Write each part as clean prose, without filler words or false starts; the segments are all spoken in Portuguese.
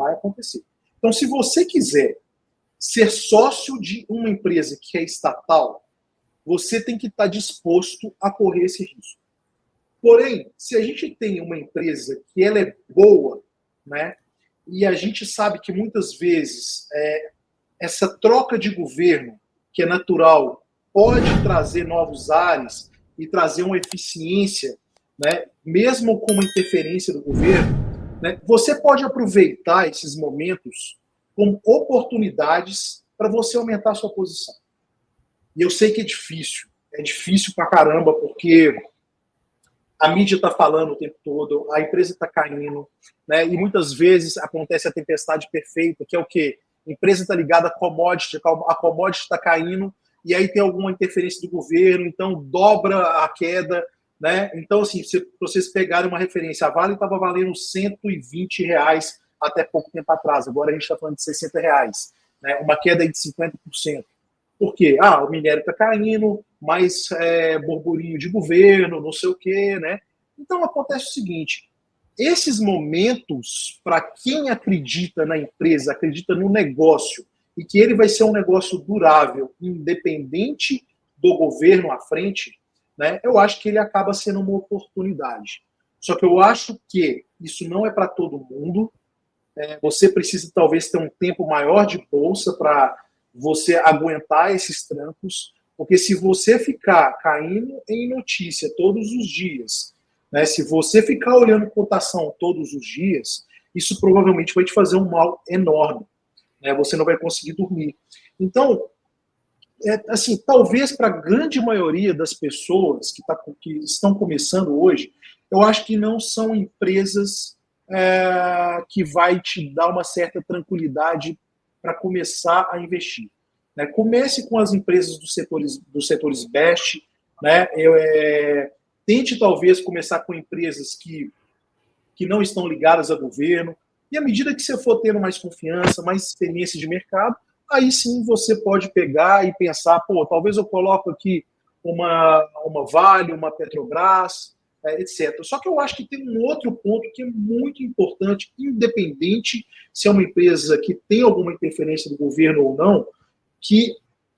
vai acontecer. Então, se você quiser ser sócio de uma empresa que é estatal, você tem que estar disposto a correr esse risco. Porém, se a gente tem uma empresa que ela é boa, né, e a gente sabe que muitas vezes essa troca de governo, que é natural, pode trazer novos ares e trazer uma eficiência, né, mesmo com uma interferência do governo, né, você pode aproveitar esses momentos como oportunidades para você aumentar a sua posição. E eu sei que é difícil pra caramba, porque a mídia está falando o tempo todo, a empresa está caindo, né? E muitas vezes acontece a tempestade perfeita, que é o quê? A empresa está ligada a commodity está caindo, e aí tem alguma interferência do governo, então dobra a queda, né? Então, assim, se vocês pegarem uma referência, a Vale estava valendo R$ 120 até pouco tempo atrás, agora a gente está falando de R$ 60, né? Uma queda aí de 50%. Por quê? O minério está caindo, mais burburinho de governo, não sei o quê, né? Então acontece o seguinte: esses momentos, para quem acredita na empresa, acredita no negócio, e que ele vai ser um negócio durável, independente do governo à frente, né, eu acho que ele acaba sendo uma oportunidade. Só que eu acho que isso não é para todo mundo. Você precisa talvez ter um tempo maior de bolsa para você aguentar esses trancos, porque se você ficar caindo em notícia todos os dias, né, se você ficar olhando cotação todos os dias, isso provavelmente vai te fazer um mal enorme, né, você não vai conseguir dormir. Então, assim, talvez para a grande maioria das pessoas que estão começando hoje, eu acho que não são empresas que vai te dar uma certa tranquilidade para começar a investir. Né? Comece com as empresas dos setores best, né? Tente talvez começar com empresas que não estão ligadas a governo, e à medida que você for tendo mais confiança, mais experiência de mercado, aí sim você pode pegar e pensar, talvez eu coloco aqui uma Vale, uma Petrobras, etc. Só que eu acho que tem um outro ponto que é muito importante, independente se é uma empresa que tem alguma interferência do governo ou não, que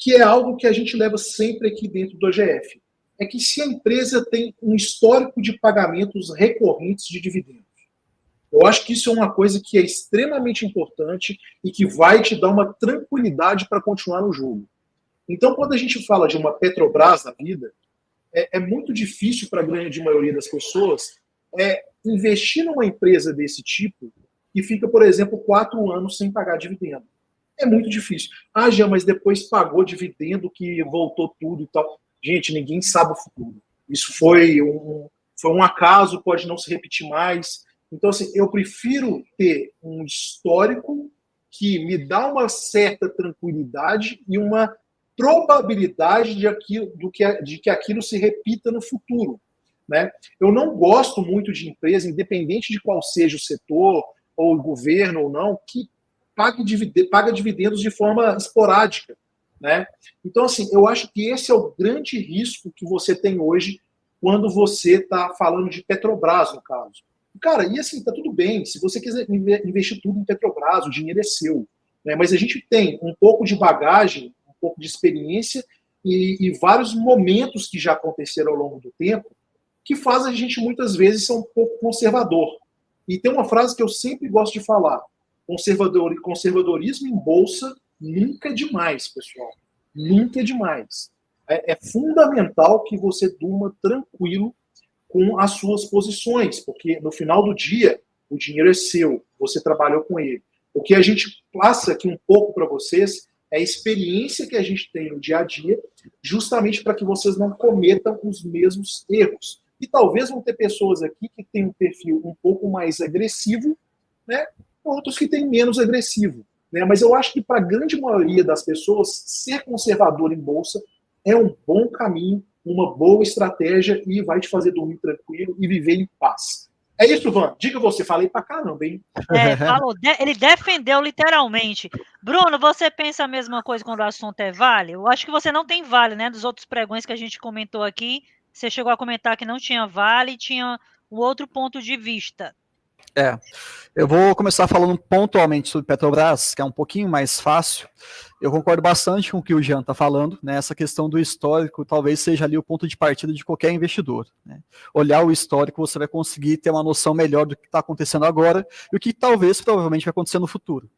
é algo que a gente leva sempre aqui dentro do OGF. É que se a empresa tem um histórico de pagamentos recorrentes de dividendos, eu acho que isso é uma coisa que é extremamente importante e que vai te dar uma tranquilidade para continuar no jogo. Então, quando a gente fala de uma Petrobras da vida, é muito difícil para a grande maioria das pessoas investir numa empresa desse tipo e fica, por exemplo, 4 anos sem pagar dividendo. É muito difícil. Jean, mas depois pagou dividendo que voltou tudo e tal. Gente, ninguém sabe o futuro. Isso foi um acaso, pode não se repetir mais. Então, assim, eu prefiro ter um histórico que me dá uma certa tranquilidade e uma probabilidade de que aquilo se repita no futuro. Né? Eu não gosto muito de empresa, independente de qual seja o setor, ou o governo ou não, que paga dividendos de forma esporádica. Né? Então, assim, eu acho que esse é o grande risco que você tem hoje quando você está falando de Petrobras, no caso. Cara, e assim, tá tudo bem. Se você quiser investir tudo em Petrobras, o dinheiro é seu. Né? Mas a gente tem um pouco de bagagem, um pouco de experiência e vários momentos que já aconteceram ao longo do tempo que faz a gente, muitas vezes, ser um pouco conservador. E tem uma frase que eu sempre gosto de falar: conservadorismo em bolsa nunca é demais, pessoal. Nunca é demais. É fundamental que você durma tranquilo com as suas posições, porque no final do dia o dinheiro é seu, você trabalhou com ele. O que a gente passa aqui um pouco para vocês é a experiência que a gente tem no dia a dia, justamente para que vocês não cometam os mesmos erros. E talvez vão ter pessoas aqui que têm um perfil um pouco mais agressivo, né? Outros que têm menos agressivo. Né? Mas eu acho que para a grande maioria das pessoas, ser conservador em bolsa é um bom caminho, uma boa estratégia e vai te fazer dormir tranquilo e viver em paz. É isso, Van. Diga você, falei pra caramba, hein? Falou, ele defendeu literalmente. Bruno, você pensa a mesma coisa quando o assunto é Vale? Eu acho que você não tem Vale, né? Dos outros pregões que a gente comentou aqui, você chegou a comentar que não tinha Vale, tinha um outro ponto de vista. É, eu vou começar falando pontualmente sobre Petrobras, que é um pouquinho mais fácil. Eu concordo bastante com o que o Jean está falando, né? Essa questão do histórico talvez seja ali o ponto de partida de qualquer investidor, né? Olhar o histórico, você vai conseguir ter uma noção melhor do que está acontecendo agora e o que talvez, provavelmente, vai acontecer no futuro.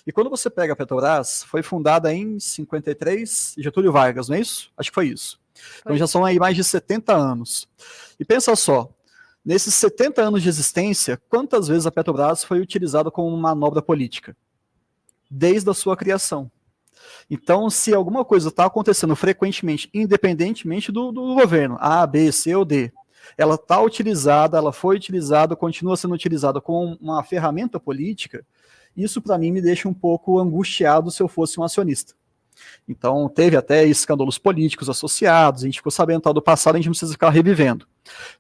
E quando você pega a Petrobras, foi fundada em 53, Getúlio Vargas, não é isso? Acho que foi isso. Então já são aí mais de 70 anos. E pensa só, nesses 70 anos de existência, quantas vezes a Petrobras foi utilizada como manobra política? Desde a sua criação. Então, se alguma coisa está acontecendo frequentemente, independentemente do governo, A, B, C ou D, ela está utilizada, ela foi utilizada, continua sendo utilizada como uma ferramenta política, isso para mim me deixa um pouco angustiado se eu fosse um acionista. Então, teve até escândalos políticos associados, a gente ficou sabendo tal do passado, a gente não precisa ficar revivendo.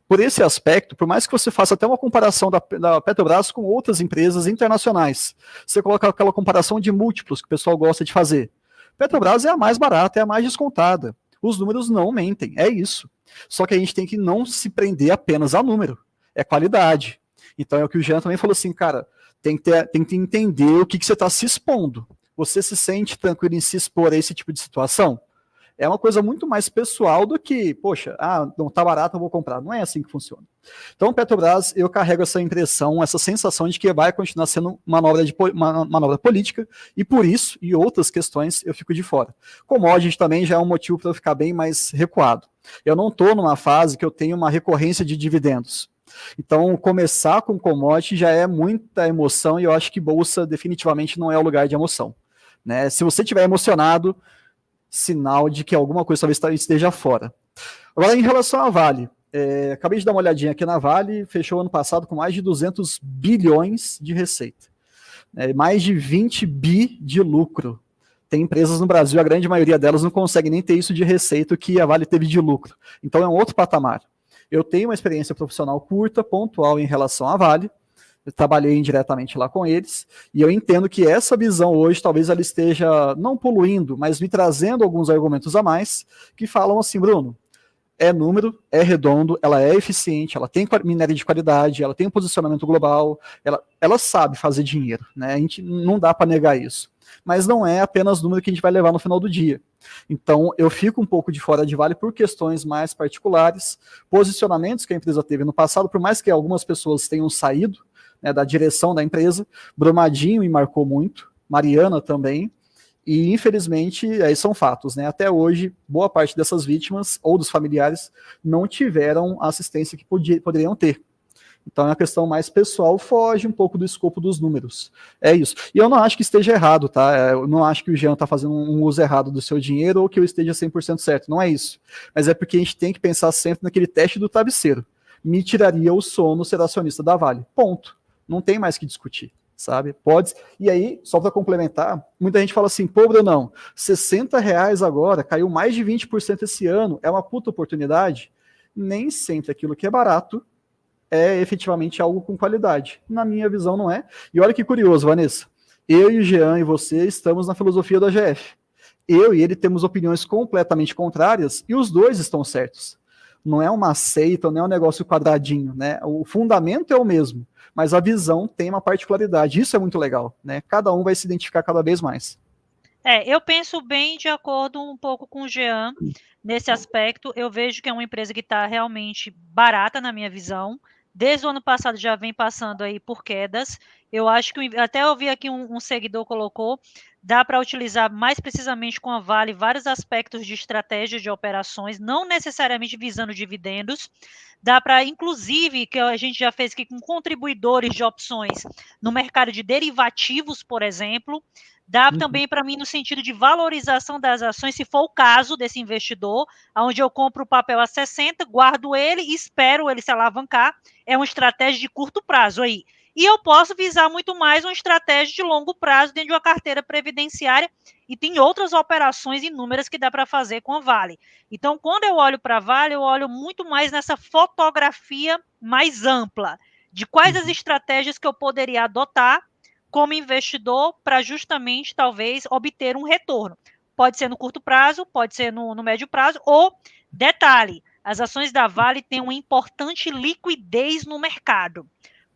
Por esse aspecto, por mais que você faça até uma comparação da Petrobras com outras empresas internacionais, você coloca aquela comparação de múltiplos que o pessoal gosta de fazer. Petrobras é a mais barata, é a mais descontada. Os números não mentem, é isso. Só que a gente tem que não se prender apenas a número, é qualidade. Então é o que o Jean também falou assim, cara, tem que entender o que você está se expondo. Você se sente tranquilo em se expor a esse tipo de situação? É uma coisa muito mais pessoal do que, poxa, não tá barato, eu vou comprar. Não é assim que funciona. Então, Petrobras, eu carrego essa impressão, essa sensação de que vai continuar sendo manobra política, e por isso, e outras questões, eu fico de fora. Commodity também já é um motivo para eu ficar bem mais recuado. Eu não estou numa fase que eu tenho uma recorrência de dividendos. Então, começar com commodity já é muita emoção, e eu acho que bolsa definitivamente não é o lugar de emoção. Né? Se você estiver emocionado, sinal de que alguma coisa talvez esteja fora. Agora, em relação à Vale, acabei de dar uma olhadinha aqui na Vale, fechou ano passado com mais de 200 bilhões de receita, mais de 20 bi de lucro. Tem empresas no Brasil, a grande maioria delas não consegue nem ter isso de receita que a Vale teve de lucro. Então é um outro patamar. Eu tenho uma experiência profissional curta, pontual em relação à Vale, eu trabalhei indiretamente lá com eles, e eu entendo que essa visão hoje, talvez ela esteja não poluindo, mas me trazendo alguns argumentos a mais, que falam assim, Bruno, é número, é redondo, ela é eficiente, ela tem minério de qualidade, ela tem um posicionamento global, ela sabe fazer dinheiro, né? A gente não dá para negar isso. Mas não é apenas número que a gente vai levar no final do dia. Então, eu fico um pouco de fora de Vale por questões mais particulares, posicionamentos que a empresa teve no passado, por mais que algumas pessoas tenham saído, né, da direção da empresa, Brumadinho me marcou muito, Mariana também, e infelizmente, aí são fatos, né? Até hoje, boa parte dessas vítimas ou dos familiares não tiveram a assistência que poderiam ter. Então é uma questão mais pessoal, foge um pouco do escopo dos números. É isso. E eu não acho que esteja errado, tá? Eu não acho que o Jean está fazendo um uso errado do seu dinheiro ou que eu esteja 100% certo. Não é isso. Mas é porque a gente tem que pensar sempre naquele teste do travesseiro. Me tiraria o sono ser acionista da Vale. Ponto. Não tem mais que discutir, sabe? Pode. E aí, só para complementar, muita gente fala assim, pô, Brunão, R$60 agora, caiu mais de 20% esse ano, é uma puta oportunidade? Nem sempre aquilo que é barato é efetivamente algo com qualidade. Na minha visão, não é. E olha que curioso, Vanessa. Eu e o Jean e você estamos na filosofia da GF. Eu e ele temos opiniões completamente contrárias e os dois estão certos. Não é uma seita, não é um negócio quadradinho, né? O fundamento é o mesmo, mas a visão tem uma particularidade. Isso é muito legal, né? Cada um vai se identificar cada vez mais. Eu penso bem de acordo um pouco com o Jean nesse aspecto. Eu vejo que é uma empresa que está realmente barata na minha visão. Desde o ano passado já vem passando aí por quedas. Eu acho que até eu vi aqui um seguidor colocou, dá para utilizar mais precisamente com a Vale vários aspectos de estratégia de operações, não necessariamente visando dividendos. Dá para, inclusive, que a gente já fez aqui com contribuidores de opções no mercado de derivativos, por exemplo. Dá também para mim no sentido de valorização das ações, se for o caso desse investidor, onde eu compro o papel a 60, guardo ele e espero ele se alavancar. É uma estratégia de curto prazo aí. E eu posso visar muito mais uma estratégia de longo prazo dentro de uma carteira previdenciária e tem outras operações inúmeras que dá para fazer com a Vale. Então, quando eu olho para a Vale, eu olho muito mais nessa fotografia mais ampla de quais as estratégias que eu poderia adotar como investidor para justamente, talvez, obter um retorno. Pode ser no curto prazo, pode ser no médio prazo, ou, detalhe, as ações da Vale têm uma importante liquidez no mercado.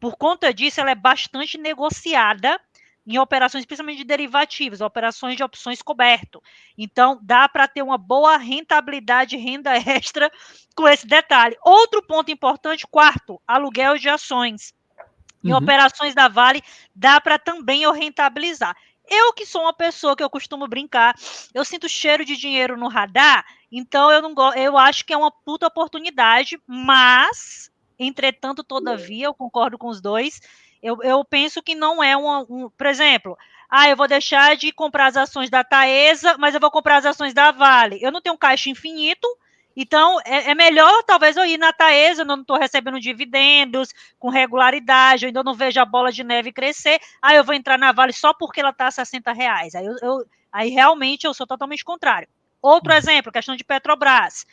por conta disso, ela é bastante negociada em operações, principalmente de derivativos, operações de opções coberto. Então, dá para ter uma boa rentabilidade, renda extra com esse detalhe. Outro ponto importante, quarto, aluguel de ações. Em operações da Vale, dá para também eu rentabilizar. Eu que sou uma pessoa que eu costumo brincar, eu sinto cheiro de dinheiro no radar, então eu acho que é uma puta oportunidade, mas, entretanto, todavia, eu concordo com os dois, eu penso que não é por exemplo, eu vou deixar de comprar as ações da Taesa, mas eu vou comprar as ações da Vale. Eu não tenho caixa infinito, então é melhor talvez eu ir na Taesa, eu não estou recebendo dividendos com regularidade, eu ainda não vejo a bola de neve crescer, eu vou entrar na Vale só porque ela está a R$60. Aí realmente eu sou totalmente contrário. Outro exemplo, questão de Petrobras.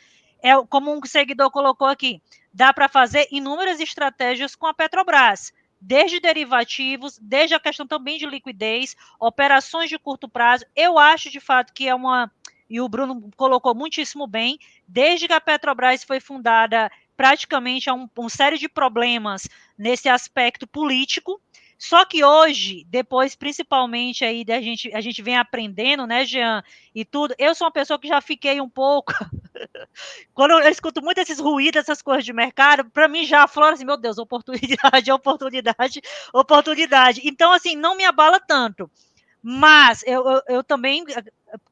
Como um seguidor colocou aqui, dá para fazer inúmeras estratégias com a Petrobras, desde derivativos, desde a questão também de liquidez, operações de curto prazo. Eu acho, de fato, que é e o Bruno colocou muitíssimo bem, desde que a Petrobras foi fundada, praticamente há uma série de problemas nesse aspecto político. Só que hoje, depois, principalmente aí a gente vem aprendendo, né, Jean, e tudo, eu sou uma pessoa que já fiquei um pouco quando eu escuto muito esses ruídos, essas coisas de mercado, para mim já aflora assim, meu Deus, oportunidade, oportunidade, oportunidade. Então, assim, não me abala tanto. Mas eu também,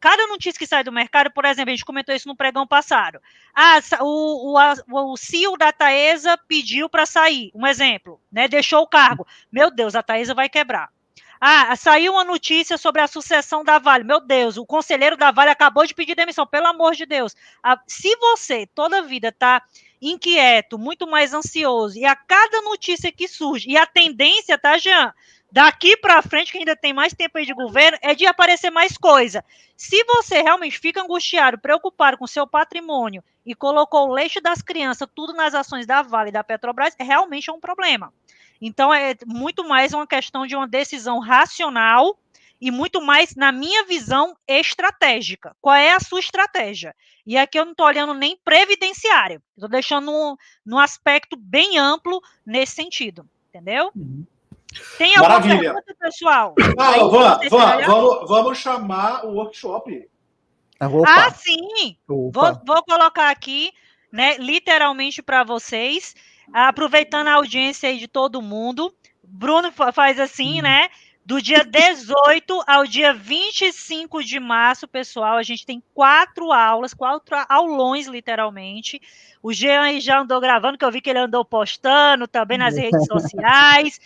cada notícia que sai do mercado, por exemplo, a gente comentou isso no pregão passado. O CEO da Taesa pediu para sair, um exemplo, né? Deixou o cargo. Meu Deus, a Taesa vai quebrar. Saiu uma notícia sobre a sucessão da Vale. Meu Deus, o conselheiro da Vale acabou de pedir demissão, pelo amor de Deus. Se você toda a vida está inquieto, muito mais ansioso, e a cada notícia que surge, e a tendência, tá, Jean? Daqui para frente, que ainda tem mais tempo aí de governo, é de aparecer mais coisa. Se você realmente fica angustiado, preocupado com seu patrimônio e colocou o leite das crianças tudo nas ações da Vale e da Petrobras, realmente é um problema. Então, é muito mais uma questão de uma decisão racional e muito mais, na minha visão, estratégica. Qual é a sua estratégia? E aqui eu não estou olhando nem previdenciário, estou deixando num aspecto bem amplo nesse sentido, entendeu? Tem alguma pergunta, pessoal? Vamos chamar o workshop. Sim! Vou colocar aqui, né, literalmente para vocês, aproveitando a audiência aí de todo mundo. Bruno faz assim, né? Do dia 18 ao dia 25 de março, pessoal, a gente tem 4 aulas, 4 aulões, literalmente. O Jean aí já andou gravando, que eu vi que ele andou postando também nas redes sociais.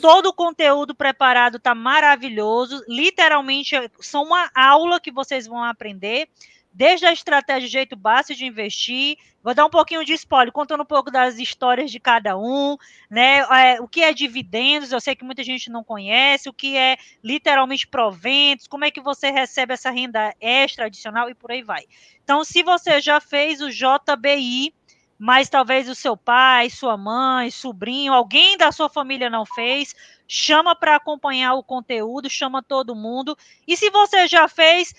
Todo o conteúdo preparado está maravilhoso. Literalmente, são uma aula que vocês vão aprender, desde a estratégia de jeito básico de investir. Vou dar um pouquinho de spoiler, contando um pouco das histórias de cada um, né? O que é dividendos, eu sei que muita gente não conhece, o que é literalmente proventos, como é que você recebe essa renda extra adicional e por aí vai. Então, se você já fez o JBI, mas talvez o seu pai, sua mãe, sobrinho, alguém da sua família não fez, chama para acompanhar o conteúdo, chama todo mundo. E se você já fez,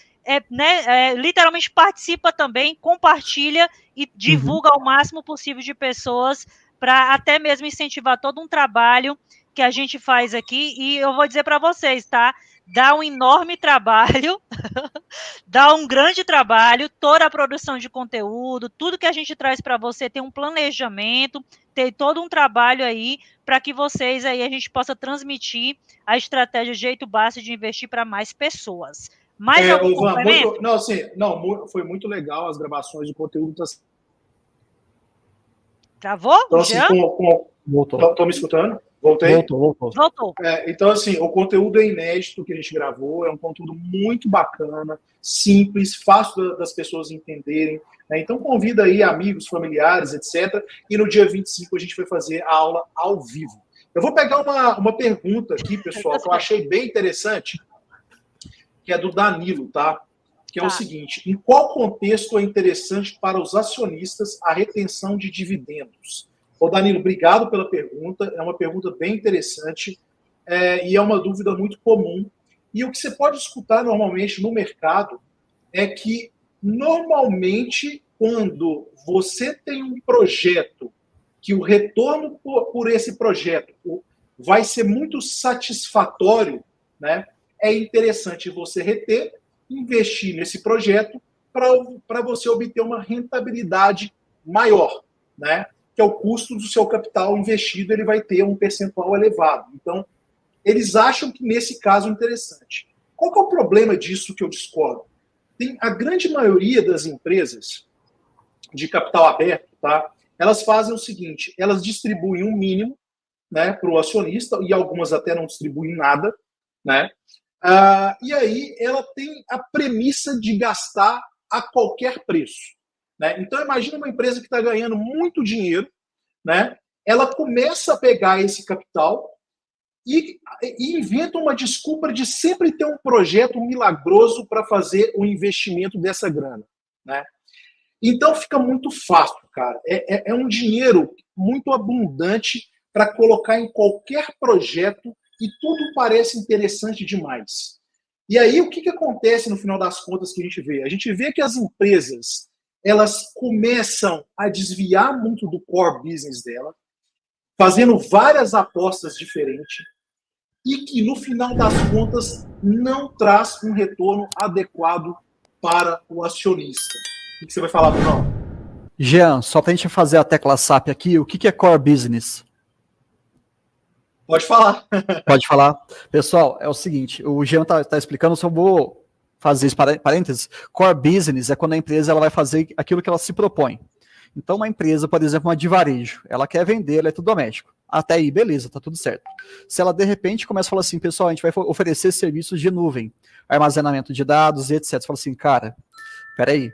literalmente participa também, compartilha e divulga ao máximo possível de pessoas para até mesmo incentivar todo um trabalho que a gente faz aqui. E eu vou dizer para vocês, tá? Dá um enorme trabalho, dá um grande trabalho, toda a produção de conteúdo, tudo que a gente traz para você tem um planejamento, tem todo um trabalho aí para que vocês aí a gente possa transmitir a estratégia de jeito básico de investir para mais pessoas. Mais algum complemento? Foi muito legal as gravações de conteúdo. Travou? Então, assim, Voltou. Estão me escutando? Voltei? Voltou. Então, assim, o conteúdo é inédito que a gente gravou, é um conteúdo muito bacana, simples, fácil das pessoas entenderem. Né? Então, convida aí amigos, familiares, etc. E no dia 25 a gente vai fazer a aula ao vivo. Eu vou pegar uma pergunta aqui, pessoal, que eu achei bem interessante, que é do Danilo, tá? Que é o seguinte: em qual contexto é interessante para os acionistas a retenção de dividendos? Ô Danilo, obrigado pela pergunta, é uma pergunta bem interessante e é uma dúvida muito comum. E o que você pode escutar normalmente no mercado é que, normalmente, quando você tem um projeto que o retorno por esse projeto vai ser muito satisfatório, né, é interessante você reter, investir nesse projeto para você obter uma rentabilidade maior, né, que é o custo do seu capital investido, ele vai ter um percentual elevado. Então, eles acham que nesse caso é interessante. Qual que é o problema disso que eu discordo? A grande maioria das empresas de capital aberto, tá? Elas fazem o seguinte, elas distribuem um mínimo, né, para o acionista, e algumas até não distribuem nada, né? E aí ela tem a premissa de gastar a qualquer preço, né? Então imagina uma empresa que está ganhando muito dinheiro, né? Ela começa a pegar esse capital e inventa uma desculpa de sempre ter um projeto milagroso para fazer o investimento dessa grana, né? Então fica muito fácil, cara. É um dinheiro muito abundante para colocar em qualquer projeto e tudo parece interessante demais. E aí o que acontece no final das contas que a gente vê? A gente vê que as empresas elas começam a desviar muito do core business dela, fazendo várias apostas diferentes e que no final das contas não traz um retorno adequado para o acionista. O que você vai falar, Brunão? Jean, só para a gente fazer a tecla SAP aqui, o que é core business? Pode falar. Pode falar. Pessoal, é o seguinte, o Jean tá explicando, só vou fazer esse parênteses. Core business é quando a empresa ela vai fazer aquilo que ela se propõe. Então, uma empresa, por exemplo, uma de varejo, ela quer vender eletrodoméstico. Até aí, beleza, tá tudo certo. Se ela, de repente, começa a falar assim, pessoal, a gente vai oferecer serviços de nuvem, armazenamento de dados e etc. Você fala assim, cara, peraí,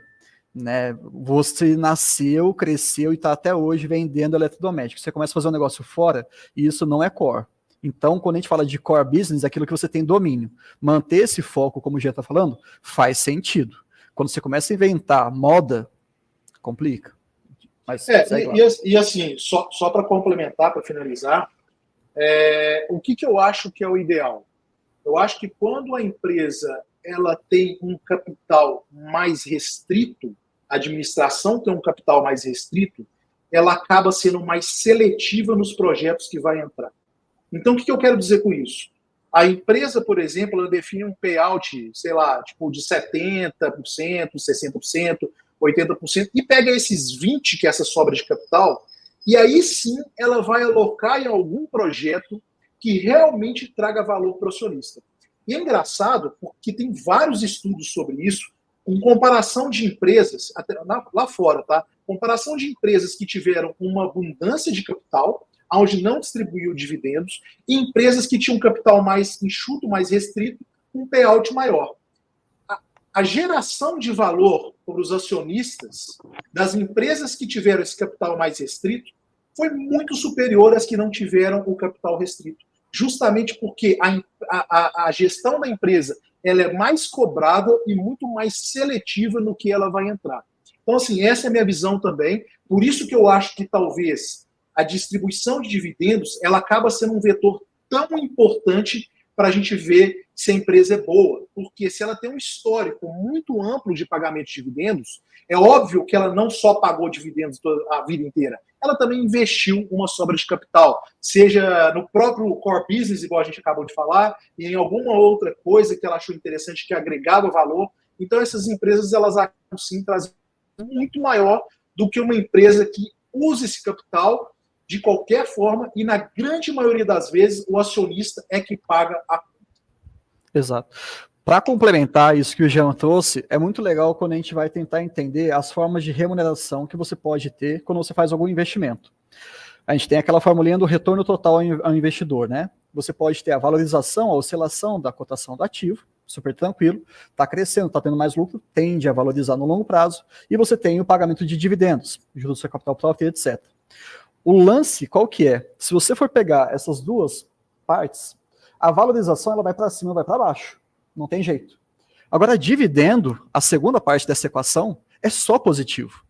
né, você nasceu, cresceu e está até hoje vendendo eletrodomésticos. Você começa a fazer um negócio fora e isso não é core. Então, quando a gente fala de core business, é aquilo que você tem domínio. Manter esse foco, como o Gia está falando, faz sentido. Quando você começa a inventar moda, complica. Mas e assim, só para complementar, para finalizar, o que eu acho que é o ideal? Eu acho que quando a empresa ela tem um capital mais restrito, a administração tem um capital mais restrito, ela acaba sendo mais seletiva nos projetos que vai entrar. Então, o que eu quero dizer com isso? A empresa, por exemplo, ela define um payout, sei lá, tipo de 70%, 60%, 80%, e pega esses 20%, que é essa sobra de capital, e aí sim ela vai alocar em algum projeto que realmente traga valor para o acionista. E é engraçado porque tem vários estudos sobre isso, com comparação de empresas, até lá fora, tá? Comparação de empresas que tiveram uma abundância de capital, onde não distribuiu dividendos, e empresas que tinham um capital mais enxuto, mais restrito, um payout maior. A geração de valor para os acionistas das empresas que tiveram esse capital mais restrito foi muito superior às que não tiveram o capital restrito. Justamente porque a gestão da empresa ela é mais cobrada e muito mais seletiva no que ela vai entrar. Então, assim, essa é a minha visão também. Por isso que eu acho que talvez a distribuição de dividendos ela acaba sendo um vetor tão importante para a gente ver se a empresa é boa. Porque se ela tem um histórico muito amplo de pagamento de dividendos, é óbvio que ela não só pagou dividendos a vida inteira, ela também investiu uma sobra de capital, seja no próprio core business, igual a gente acabou de falar, e em alguma outra coisa que ela achou interessante, que agregava valor. Então, essas empresas, elas acabam sim trazendo muito maior do que uma empresa que usa esse capital de qualquer forma, e na grande maioria das vezes, o acionista é que paga a conta. Exato. Para complementar isso que o Jean trouxe, é muito legal quando a gente vai tentar entender as formas de remuneração que você pode ter quando você faz algum investimento. A gente tem aquela formulinha do retorno total ao investidor, né? Você pode ter a valorização, a oscilação da cotação do ativo, super tranquilo, está crescendo, está tendo mais lucro, tende a valorizar no longo prazo, e você tem o pagamento de dividendos, juros do seu capital próprio, etc. O lance, qual que é? Se você for pegar essas duas partes, a valorização ela vai para cima, vai para baixo. Não tem jeito. Agora, dividendo, a segunda parte dessa equação, é só positivo.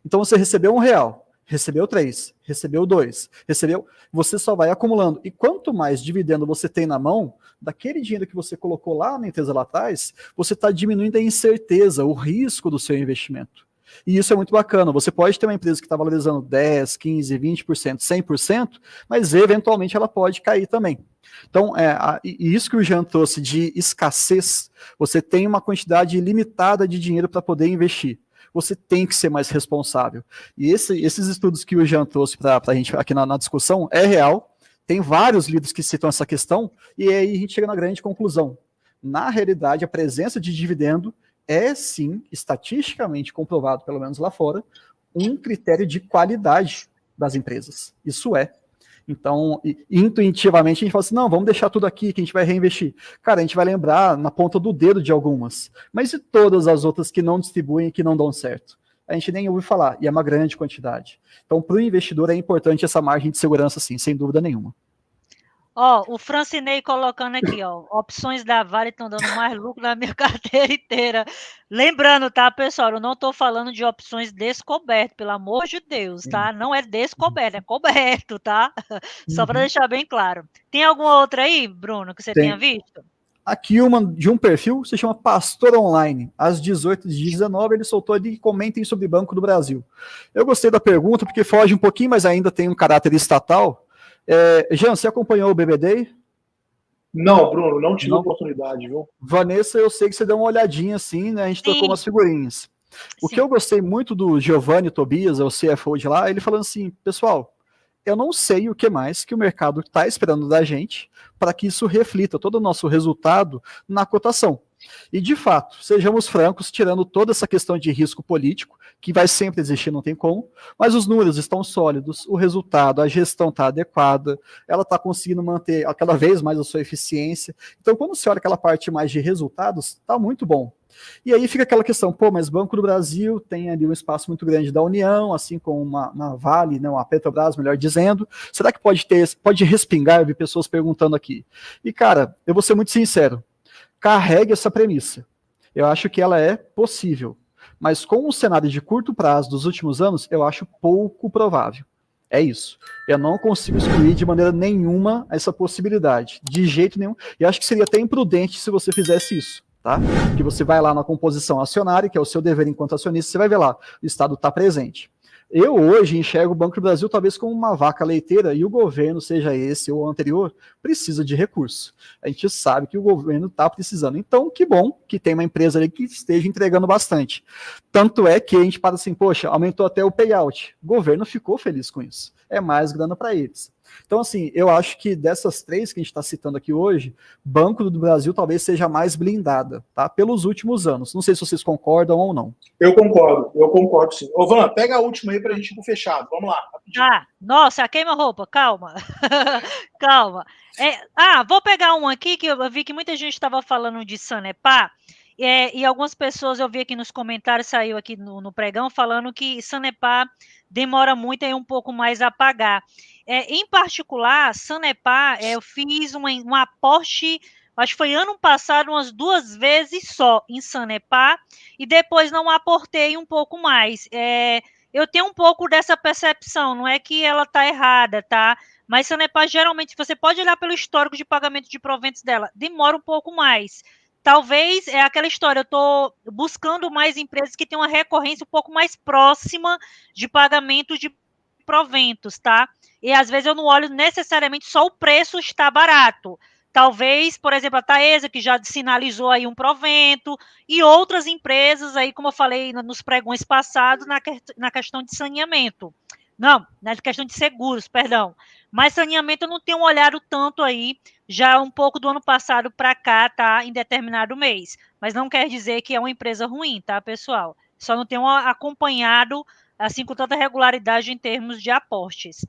Então, você recebeu R$1, recebeu 3, recebeu 2, recebeu... Você só vai acumulando. E quanto mais dividendo você tem na mão, daquele dinheiro que você colocou lá na empresa lá atrás, você está diminuindo a incerteza, o risco do seu investimento. E isso é muito bacana. Você pode ter uma empresa que está valorizando 10, 15, 20%, 100%, mas eventualmente ela pode cair também. Então, e isso que o Jean trouxe de escassez, você tem uma quantidade limitada de dinheiro para poder investir. Você tem que ser mais responsável. E esses estudos que o Jean trouxe para a gente aqui na discussão é real. Tem vários livros que citam essa questão, e aí a gente chega na grande conclusão. Na realidade, a presença de dividendo é, sim, estatisticamente comprovado, pelo menos lá fora, um critério de qualidade das empresas. Isso é. Então, intuitivamente, a gente fala assim, não, vamos deixar tudo aqui que a gente vai reinvestir. Cara, a gente vai lembrar na ponta do dedo de algumas. Mas e todas as outras que não distribuem e que não dão certo? A gente nem ouve falar, e é uma grande quantidade. Então, para o investidor é importante essa margem de segurança, sim, sem dúvida nenhuma. Ó, o Francinei colocando aqui, ó, opções da Vale estão dando mais lucro na minha carteira inteira. Lembrando, tá, pessoal, eu não estou falando de opções descobertas, pelo amor de Deus, tá? Não é descoberto, é coberto, tá? Só para deixar bem claro. Tem alguma outra aí, Bruno, que você tenha visto? Aqui uma de um perfil, se chama Pastor Online. Às 18h19 ele soltou ali, comentem sobre Banco do Brasil. Eu gostei da pergunta porque foge um pouquinho, mas ainda tem um caráter estatal. Jean, você acompanhou o BBD? Não, Bruno, não tive oportunidade, viu? Vanessa, eu sei que você deu uma olhadinha assim, né? A gente trocou umas figurinhas. O que eu gostei muito do Giovanni Tobias, o CFO de lá, ele falando assim, pessoal, eu não sei o que mais que o mercado está esperando da gente para que isso reflita todo o nosso resultado na cotação. E, de fato, sejamos francos, tirando toda essa questão de risco político, que vai sempre existir, não tem como, mas os números estão sólidos, o resultado, a gestão está adequada, ela está conseguindo manter cada vez mais a sua eficiência. Então, quando você olha aquela parte mais de resultados, está muito bom. E aí fica aquela questão, mas Banco do Brasil tem ali um espaço muito grande da União, assim como uma Vale, né, uma Petrobras, melhor dizendo. Será que pode respingar? Eu vi pessoas perguntando aqui. E, cara, eu vou ser muito sincero, carregue essa premissa. Eu acho que ela é possível. Mas com o cenário de curto prazo dos últimos anos, eu acho pouco provável. É isso. Eu não consigo excluir de maneira nenhuma essa possibilidade. De jeito nenhum. E acho que seria até imprudente se você fizesse isso. Tá? Que você vai lá na composição acionária, que é o seu dever enquanto acionista, você vai ver lá, o Estado está presente. Eu hoje enxergo o Banco do Brasil talvez como uma vaca leiteira e o governo, seja esse ou o anterior, precisa de recurso. A gente sabe que o governo está precisando. Então, que bom que tem uma empresa ali que esteja entregando bastante. Tanto é que a gente para assim, poxa, aumentou até o payout. O governo ficou feliz com isso. É mais grana para eles. Então, assim, eu acho que dessas três que a gente está citando aqui hoje, Banco do Brasil talvez seja mais blindada, tá? Pelos últimos anos. Não sei se vocês concordam ou não. Eu concordo sim. Ô, Van, pega a última aí para a gente ir pro fechado. Vamos lá, rapidinho. Nossa, queima-roupa, calma. Calma. Vou pegar um aqui que eu vi que muita gente estava falando de Sanepar. E algumas pessoas eu vi aqui nos comentários, saiu aqui no pregão, falando que Sanepar demora muito e um pouco mais a pagar. Em particular, Sanepar, eu fiz um aporte, acho que foi ano passado, umas 2 vezes só em Sanepar, e depois não aportei um pouco mais. Eu tenho um pouco dessa percepção, não é que ela está errada, tá? Mas Sanepar, geralmente, você pode olhar pelo histórico de pagamento de proventos dela, demora um pouco mais. Talvez é aquela história, eu estou buscando mais empresas que tenham uma recorrência um pouco mais próxima de pagamento de proventos, tá? E às vezes eu não olho necessariamente só o preço está barato. Talvez, por exemplo, a Taesa, que já sinalizou aí um provento, e outras empresas aí, como eu falei nos pregões passados, na questão de saneamento. Não, na questão de seguros, perdão. Mas saneamento eu não tenho olhado tanto aí, já um pouco do ano passado para cá, tá? Em determinado mês. Mas não quer dizer que é uma empresa ruim, tá, pessoal? Só não tenho acompanhado, assim, com tanta regularidade em termos de aportes.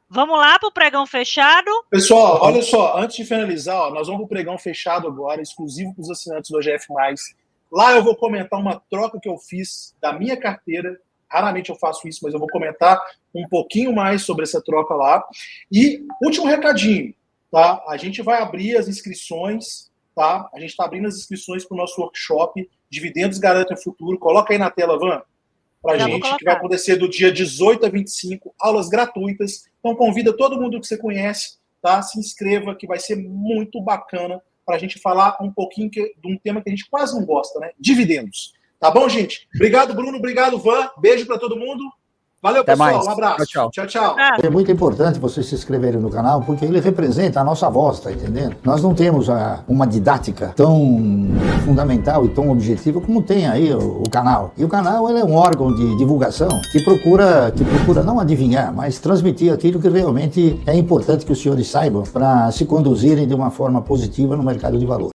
Vamos lá para o pregão fechado? Pessoal, olha só, antes de finalizar, nós vamos para o pregão fechado agora, exclusivo para os assinantes do OGF+. Lá eu vou comentar uma troca que eu fiz da minha carteira. Raramente eu faço isso, mas eu vou comentar um pouquinho mais sobre essa troca lá. E último recadinho, tá? A gente vai abrir as inscrições, tá? A gente está abrindo as inscrições para o nosso workshop Dividendos Garantem o Futuro. Coloca aí na tela, Van, para a gente, que vai acontecer do dia 18 a 25, aulas gratuitas. Então convida todo mundo que você conhece, tá? Se inscreva, que vai ser muito bacana para a gente falar um pouquinho de um tema que a gente quase não gosta, né? Dividendos. Tá bom, gente? Obrigado, Bruno. Obrigado, Van. Beijo para todo mundo. Valeu, Até pessoal. mais. Um abraço. Tchau, Tchau, tchau. É muito importante vocês se inscreverem no canal, porque ele representa a nossa voz, tá entendendo? Nós não temos uma didática tão fundamental e tão objetiva como tem aí o canal. E o canal, ele é um órgão de divulgação que procura não adivinhar, mas transmitir aquilo que realmente é importante que os senhores saibam para se conduzirem de uma forma positiva no mercado de valores.